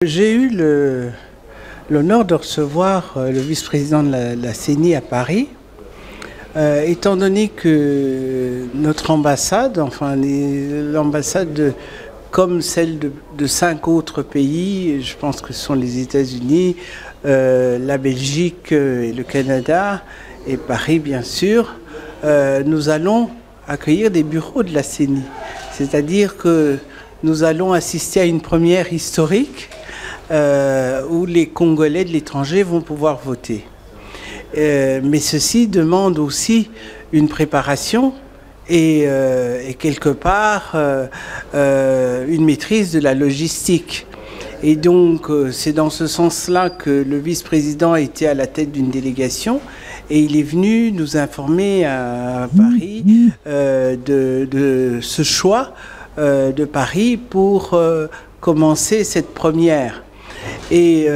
J'ai eu l'honneur de recevoir le vice-président de la CENI à Paris. Étant donné que notre ambassade, enfin l'ambassade comme celle de 5 autres pays, je pense que ce sont les États-Unis, la Belgique et le Canada, et Paris bien sûr, nous allons accueillir des bureaux de la CENI. C'est-à-dire que nous allons assister à une première historique où les Congolais de l'étranger vont pouvoir voter. Mais ceci demande aussi une préparation et quelque part une maîtrise de la logistique. Et donc c'est dans ce sens-là que le vice-président était à la tête d'une délégation et il est venu nous informer à Paris de ce choix de Paris pour commencer cette première. Et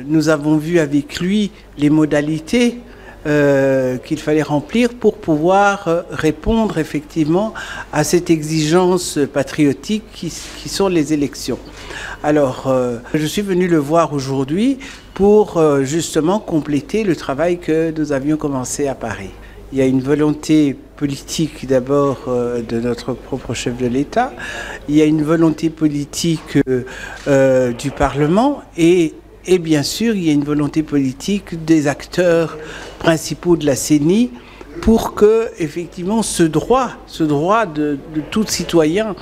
nous avons vu avec lui les modalités qu'il fallait remplir pour pouvoir répondre effectivement à cette exigence patriotique qui sont les élections. Alors, je suis venu le voir aujourd'hui pour justement compléter le travail que nous avions commencé à Paris. Il y a une volonté politique d'abord de notre propre chef de l'État, il y a une volonté politique du Parlement et bien sûr il y a une volonté politique des acteurs principaux de la CENI pour que effectivement ce droit de tout citoyen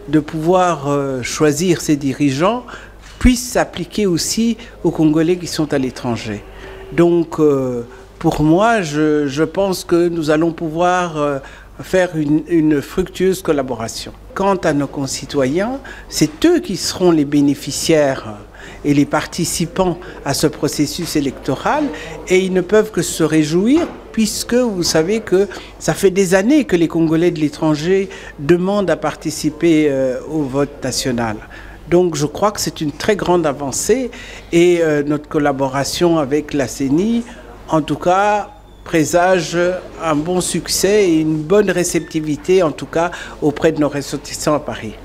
de pouvoir choisir ses dirigeants puisse s'appliquer aussi aux Congolais qui sont à l'étranger. Donc pour moi, je pense que nous allons pouvoir faire une fructueuse collaboration. Quant à nos concitoyens, c'est eux qui seront les bénéficiaires et les participants à ce processus électoral et ils ne peuvent que se réjouir puisque vous savez que ça fait des années que les Congolais de l'étranger demandent à participer au vote national. Donc je crois que c'est une très grande avancée et notre collaboration avec la CENI en tout cas, présage un bon succès et une bonne réceptivité, en tout cas, auprès de nos ressortissants à Paris.